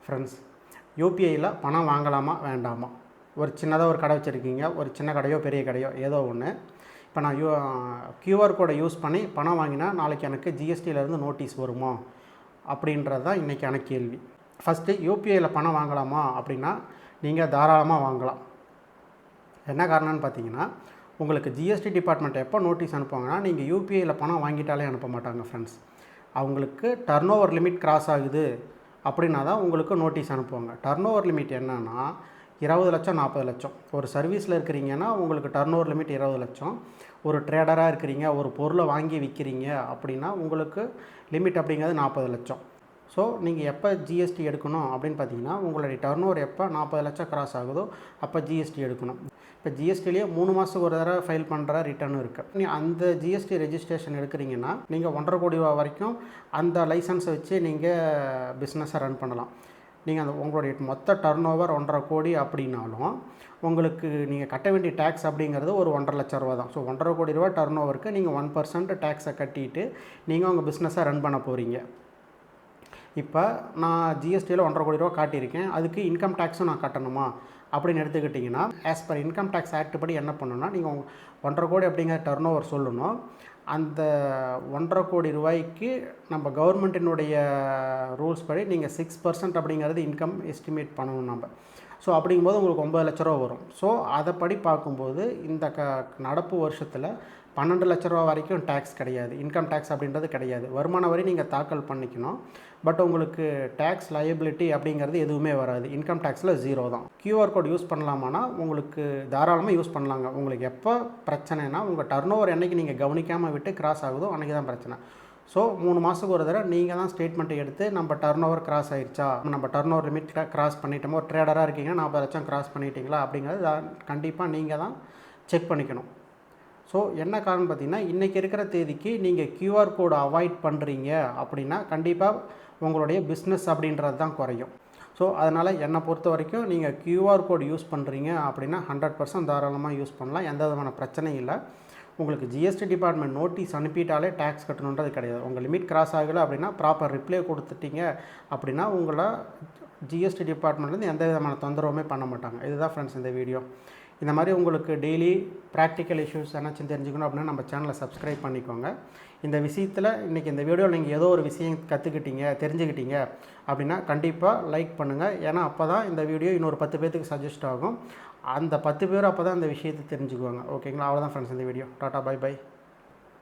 Friends, யூபிஐயில் பணம் வாங்கலாமா வேண்டாமா? ஒரு சின்னதாக ஒரு கடை வச்சுருக்கீங்க, ஒரு சின்ன கடையோ பெரிய கடையோ ஏதோ ஒன்று. இப்போ நான் கியூஆர் கோடை யூஸ் பண்ணி பணம் வாங்கினா நாளைக்கு எனக்கு ஜிஎஸ்டியிலேருந்து நோட்டீஸ் வருமா அப்படின்றது தான் இன்றைக்கான கேள்வி. ஃபஸ்ட்டு, யூபிஐயில் பணம் வாங்கலாமா அப்படின்னா நீங்கள் தாராளமாக வாங்கலாம். என்ன காரணம்னு பார்த்தீங்கன்னா, உங்களுக்கு ஜிஎஸ்டி டிபார்ட்மெண்ட் எப்போ நோட்டீஸ் அனுப்புவாங்கன்னா, நீங்கள் யூபிஐயில் பணம் வாங்கிட்டாலே அனுப்ப மாட்டாங்க ஃப்ரெண்ட்ஸ். அவங்களுக்கு டர்ன் ஓவர் லிமிட் கிராஸ் ஆகுது அப்படின்னா தான் உங்களுக்கு நோட்டீஸ் அனுப்புவாங்க. டர்ன் ஓவர் லிமிட் என்னன்னா 20 லட்சம் 40 லட்சம். ஒரு சர்வீஸில் இருக்கிறீங்கன்னா உங்களுக்கு டர்ன் ஓவர் லிமிட் 20 லட்சம். ஒரு ட்ரேடராக இருக்கிறீங்க, ஒரு பொருளை வாங்கி விற்கிறீங்க அப்படின்னா உங்களுக்கு லிமிட் அப்படிங்கிறது 40 லட்சம். ஸோ நீங்கள் எப்போ ஜிஎஸ்டி எடுக்கணும் அப்படின்னு பார்த்தீங்கன்னா, உங்களுடைய டர்ன் ஓவர் எப்போ 40 லட்சம் கிராஸ் ஆகுதோ அப்போ ஜிஎஸ்டி எடுக்கணும். இப்போ ஜிஎஸ்டிலேயே 3 மாதத்துக்கு ஒரு தடவை ஃபைல் பண்ணுற ரிட்டர்னும் இருக்குது. அந்த ஜிஎஸ்டி ரெஜிஸ்ட்ரேஷன் எடுக்கிறீங்கன்னா நீங்கள் 1.5 கோடி ரூபா வரைக்கும் அந்த லைசன்ஸை வச்சு நீங்கள் பிஸ்னஸை ரன் பண்ணலாம். நீங்கள் அந்த உங்களுடைய மொத்த டர்ன் ஓவர் 1.5 கோடி அப்படின்னாலும் உங்களுக்கு நீங்கள் கட்ட வேண்டிய டேக்ஸ் அப்படிங்கிறது ஒரு 1.5 லட்ச ரூபா தான். ஸோ 1.5 கோடி ரூபா டர்ன் ஓவருக்கு நீங்கள் 1% டேக்ஸை கட்டிட்டு நீங்கள் உங்கள் பிஸ்னஸை ரன் பண்ண போகிறீங்க. இப்போ நான் ஜிஎஸ்டியில் 1.5 கோடி ரூபா காட்டியிருக்கேன், அதுக்கு இன்கம் டேக்ஸும் நான் கட்டணுமா அப்படின்னு எடுத்துக்கிட்டிங்கன்னா, as per income tax act படி என்ன பண்ணணும்னா, நீங்கள் 1.5 கோடி அப்படிங்கிற டர்ன் ஓவர் சொல்லணும். அந்த 1.5 கோடி ரூபாய்க்கு நம்ம கவர்மெண்ட்டினுடைய ரூல்ஸ் படி நீங்கள் 6% அப்படிங்கிறது இன்கம் எஸ்டிமேட் பண்ணணும் நம்ம. ஸோ அப்படிங்கும்போது உங்களுக்கு 9 லட்ச ரூபா வரும். ஸோ அதை படி பார்க்கும்போது இந்த நடப்பு வருஷத்தில் 12 லட்ச ரூபா வரைக்கும் டேக்ஸ் கிடையாது, இன்கம் டேக்ஸ் அப்படின்றது கிடையாது. வருமான வரி நீங்கள் தாக்கல் பண்ணிக்கணும், பட் உங்களுக்கு டேக்ஸ் லயபிலிட்டி அப்படிங்கிறது எதுவுமே வராது. இன்கம் டேக்ஸில் 0 தான். கியூஆர் கோட் யூஸ் பண்ணலாமான்னா உங்களுக்கு தாராளமாக யூஸ் பண்ணலாங்க. உங்களுக்கு எப்போ பிரச்சனைனா உங்கள் டர்ன் ஓவர் என்றைக்கு நீங்கள் கவனிக்காமல் விட்டு கிராஸ் ஆகுதோ அன்றைக்கி தான் பிரச்சனை. ஸோ 3 மாதத்துக்கு ஒரு தடவை நீங்கள் தான் ஸ்டேட்மெண்ட்டை எடுத்து நம்ம டர்ன் ஓவர் கிராஸ் ஆகிடுச்சா, நம்ம டர்ன் ஓவர் லிமிட் கிராஸ் பண்ணிட்டோமோ, ஒரு ட்ரேடராக இருக்கீங்கன்னா 40 லட்சம் கிராஸ் பண்ணிட்டீங்களா அப்படிங்கிறது கண்டிப்பாக நீங்கள் தான் செக் பண்ணிக்கணும். ஸோ என்ன காரணம் பார்த்தீங்கன்னா, இன்றைக்கி இருக்கிற தேதிக்கு நீங்கள் கியூஆர் கோடு அவாய்ட் பண்ணுறீங்க அப்படின்னா கண்டிப்பாக உங்களுடைய பிஸ்னஸ் அப்படின்றது தான் குறையும். ஸோ அதனால் என்னை பொறுத்த வரைக்கும் நீங்கள் கியூஆர் கோடு யூஸ் பண்ணுறீங்க அப்படின்னா 100% தாராளமாக யூஸ் பண்ணலாம், எந்த விதமான பிரச்சனையும் இல்லை. உங்களுக்கு ஜிஎஸ்டி டிபார்ட்மெண்ட் நோட்டீஸ் அனுப்பிட்டாலே டேக்ஸ் கட்டணுன்றது கிடையாது. உங்கள் லிமிட் கிராஸ் ஆகலை அப்படின்னா ப்ராப்பர் ரிப்ளை கொடுத்துட்டீங்க அப்படின்னா உங்களை ஜிஎஸ்டி டிபார்ட்மெண்ட்லேருந்து எந்த விதமான தொந்தரவுமே பண்ண மாட்டாங்க. இதுதான் ஃப்ரெண்ட்ஸ் இந்த வீடியோ. இந்த மாதிரி உங்களுக்கு டெய்லி ப்ராக்டிக்கல் இஷ்யூஸ் என்னாச்சும் தெரிஞ்சுக்கணும் அப்படின்னா நம்ம சேனலை சப்ஸ்கிரைப் பண்ணிக்கோங்க. இந்த விஷயத்தில் இன்றைக்கி இந்த வீடியோவில் நீங்கள் ஏதோ ஒரு விஷயம் தெரிஞ்சுக்கிட்டீங்க அப்படின்னா கண்டிப்பாக லைக் பண்ணுங்கள். ஏன்னா அப்போ தான் இந்த வீடியோ இன்னொரு 10 பேர்த்துக்கு சஜஸ்ட் ஆகும். அந்த 10 பேர் அப்போ தான் இந்த விஷயத்தை தெரிஞ்சுக்குவாங்க. ஓகேங்களா? அவ்வளோதான் ஃப்ரெண்ட்ஸ் இந்த வீடியோ. Tata, by by.